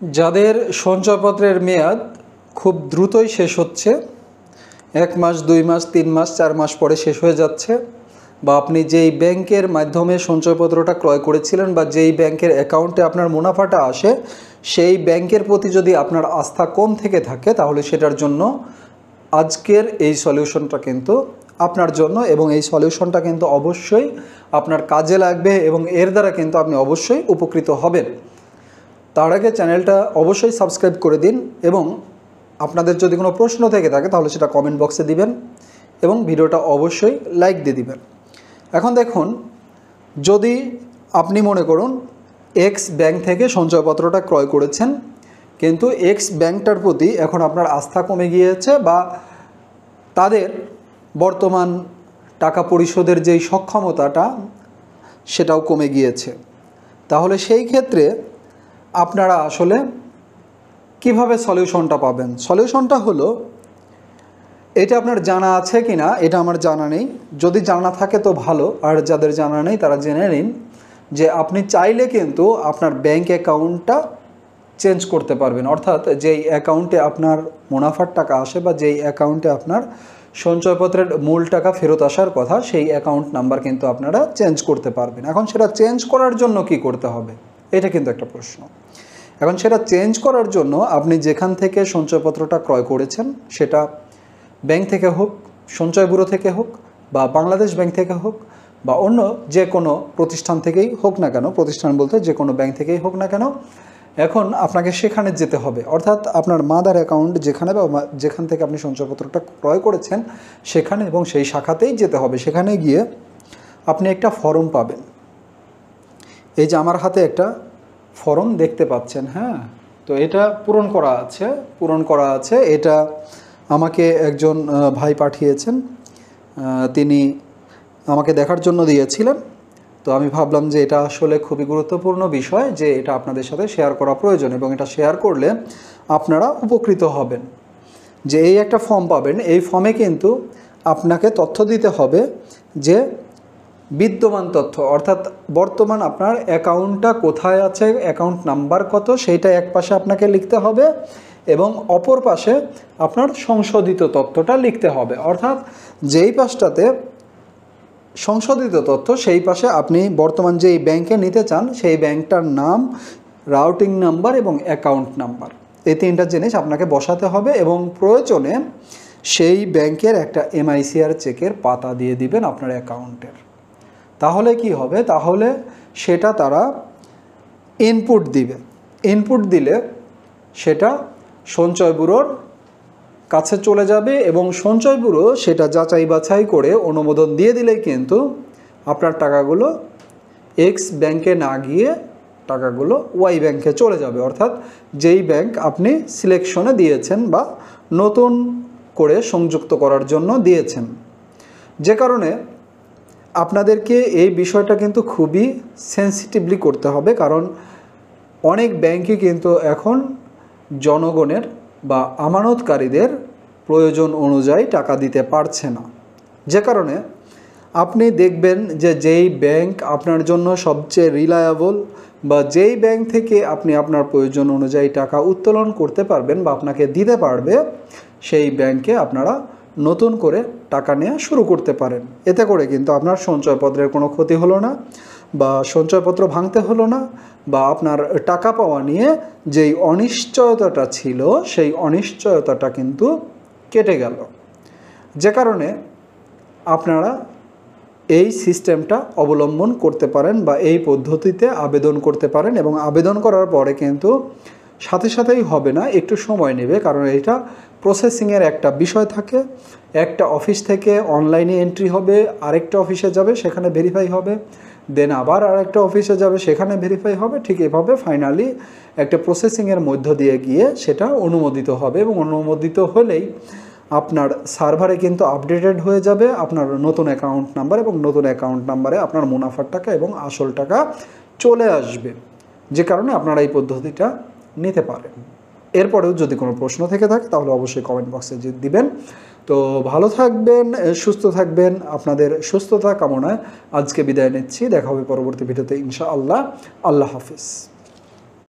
যাদের সঞ্চয়পত্রের মেয়াদ খুব দ্রুতই শেষ হচ্ছে, 1 মাস 2 মাস 3 মাস 4 মাস পরে শেষ হয়ে যাচ্ছে, বা আপনি যেই ব্যাংকের মাধ্যমে সঞ্চয়পত্রটা ক্রয় করেছিলেন বা যেই ব্যাংকের অ্যাকাউন্টে আপনার মুনাফাটা আসে সেই ব্যাংকের প্রতি যদি আপনার আস্থা কম থেকে থাকে, তাহলে সেটার জন্য আজকের এই সলিউশনটা কিন্তু আপনার জন্য, এবং এই সলিউশনটা কিন্তু অবশ্যই আপনার কাজে লাগবে এবং এর দ্বারা কিন্তু আপনি অবশ্যই উপকৃত হবেন। তার আগে চ্যানেলটা অবশ্যই সাবস্ক্রাইব করে দিন এবং আপনাদের যদি কোনো প্রশ্ন থেকে থাকে তাহলে সেটা কমেন্ট বক্সে দিবেন এবং ভিডিওটা অবশ্যই লাইক দিয়ে দিবেন। এখন দেখুন, যদি আপনি মনে করুন এক্স ব্যাংক থেকে সঞ্চয়পত্রটা ক্রয় করেছেন, কিন্তু এক্স ব্যাংকটার প্রতি এখন আপনার আস্থা কমে গিয়েছে বা তাদের বর্তমান টাকা পরিশোধের যেই সক্ষমতাটা সেটাও কমে গিয়েছে, তাহলে সেই ক্ষেত্রে আপনারা আসলে কিভাবে সলিউশনটা পাবেন? সলিউশনটা হলো, এটা আপনার জানা আছে কি না এটা আমার জানা নেই, যদি জানা থাকে তো ভালো, আর যাদের জানা নেই তারা জেনে নিন যে আপনি চাইলে কিন্তু আপনার ব্যাংক অ্যাকাউন্টটা চেঞ্জ করতে পারবেন। অর্থাৎ যেই অ্যাকাউন্টে আপনার মুনাফার টাকা আসে বা যেই অ্যাকাউন্টে আপনার সঞ্চয়পত্রের মূল টাকা ফেরত আসার কথা, সেই অ্যাকাউন্ট নাম্বার কিন্তু আপনারা চেঞ্জ করতে পারবেন। এখন সেটা চেঞ্জ করার জন্য কি করতে হবে, এটা কিন্তু একটা প্রশ্ন। এখন সেটা চেঞ্জ করার জন্য আপনি যেখান থেকে সঞ্চয়পত্রটা ক্রয় করেছেন, সেটা ব্যাংক থেকে হোক, সঞ্চয় ব্যুরো থেকে হোক, বা বাংলাদেশ ব্যাংক থেকে হোক, বা অন্য যে কোনো প্রতিষ্ঠান থেকেই হোক না কেন, প্রতিষ্ঠান বলতে যে কোনো ব্যাংক থেকেই হোক না কেন, এখন আপনাকে সেখানে যেতে হবে। অর্থাৎ আপনার মাদার অ্যাকাউন্ট যেখানে বা যেখান থেকে আপনি সঞ্চয়পত্রটা ক্রয় করেছেন সেখানে এবং সেই শাখাতেই যেতে হবে। সেখানে গিয়ে আপনি একটা ফর্ম পাবেন। এই যে আমার হাতে একটা ফর্ম দেখতে পাচ্ছেন, হ্যাঁ, তো এটা পূরণ করা আছে। এটা আমাকে একজন ভাই পাঠিয়েছেন, তিনি আমাকে দেখার জন্য দিয়েছিলেন। তো আমি ভাবলাম যে এটা আসলে খুবই গুরুত্বপূর্ণ বিষয়, যে এটা আপনাদের সাথে শেয়ার করা প্রয়োজন, এবং এটা শেয়ার করলে আপনারা উপকৃত হবেন। যে এই একটা ফর্ম পাবেন, এই ফর্মে কিন্তু আপনাকে তথ্য দিতে হবে যে বিদ্যমান তথ্য, অর্থাৎ বর্তমান আপনার অ্যাকাউন্টটা কোথায় আছে, অ্যাকাউন্ট নাম্বার কত, সেইটা এক পাশে আপনাকে লিখতে হবে এবং অপর পাশে আপনার সংশোধিত তথ্যটা লিখতে হবে। অর্থাৎ যেই পাশটাতে সংশোধিত তথ্য, সেই পাশে আপনি বর্তমান যেই ব্যাংকে নিতে চান সেই ব্যাংকটার নাম, রাউটিং নাম্বার এবং অ্যাকাউন্ট নাম্বার, এই তিনটা জিনিস আপনাকে বসাতে হবে এবং প্রয়োজনে সেই ব্যাংকের একটা MICR চেকের পাতা দিয়ে দিবেন আপনার অ্যাকাউন্টের। তাহলে কি হবে? তাহলে সেটা তারা ইনপুট দিবে। ইনপুট দিলে সেটা সঞ্চয় ব্যুরোর কাছে চলে যাবে এবং সঞ্চয় ব্যুরো সেটা যাচাই বাছাই করে অনুমোদন দিয়ে দিলেই কিন্তু আপনার টাকাগুলো এক্স ব্যাংকে না গিয়ে টাকাগুলো ওয়াই ব্যাংকে চলে যাবে। অর্থাৎ যেই ব্যাংক আপনি সিলেকশনে দিয়েছেন বা নতুন করে সংযুক্ত করার জন্য দিয়েছেন। যে কারণে আপনাদেরকে এই বিষয়টা কিন্তু খুবই সেন্সিটিভলি করতে হবে, কারণ অনেক ব্যাংকই কিন্তু এখন জনগণের বা আমানতকারীদের প্রয়োজন অনুযায়ী টাকা দিতে পারছে না। যে কারণে আপনি দেখবেন যে যেই ব্যাংক আপনার জন্য সবচেয়ে রিলায়েবল বা যেই ব্যাংক থেকে আপনি আপনার প্রয়োজন অনুযায়ী টাকা উত্তোলন করতে পারবেন বা আপনাকে দিতে পারবে, সেই ব্যাংকে আপনারা নতুন করে টাকা নেওয়া শুরু করতে পারেন। এতে করে কিন্তু আপনার সঞ্চয়পত্রের কোনো ক্ষতি হলো না বা সঞ্চয়পত্র ভাঙতে হলো না, বা আপনার টাকা পাওয়া নিয়ে যেই অনিশ্চয়তাটা ছিল সেই অনিশ্চয়তাটা কিন্তু কেটে গেল। যে কারণে আপনারা এই সিস্টেমটা অবলম্বন করতে পারেন বা এই পদ্ধতিতে আবেদন করতে পারেন, এবং আবেদন করার পরে কিন্তু সাথে সাথেই হবে না, একটু সময় নেবে, কারণ এটা প্রসেসিংয়ের একটা বিষয় থাকে। একটা অফিস থেকে অনলাইনে এন্ট্রি হবে, আরেকটা অফিসে যাবে, সেখানে ভেরিফাই হবে, দেন আবার আরেকটা অফিসে যাবে, সেখানে ভেরিফাই হবে। ঠিক এভাবে ফাইনালি একটা প্রসেসিংয়ের মধ্য দিয়ে গিয়ে সেটা অনুমোদিত হবে, এবং অনুমোদিত হলেই আপনার সার্ভারে কিন্তু আপডেটেড হয়ে যাবে আপনার নতুন অ্যাকাউন্ট নাম্বার, এবং নতুন অ্যাকাউন্ট নাম্বারে আপনার মুনাফার টাকা এবং আসল টাকা চলে আসবে। যে কারণে আপনারা এই পদ্ধতিটা নিতে পারেন। এরপরেও যদি কোনো প্রশ্ন থেকে থাকে তাহলে অবশ্যই কমেন্ট বক্সে দিবেন। তো ভালো থাকবেন, সুস্থ থাকবেন, আপনাদের সুস্থতা কামনায় আজকে বিদায় নিচ্ছি। দেখা হবে পরবর্তী ভিডিওতে ইনশাআল্লাহ। আল্লাহ হাফিজ।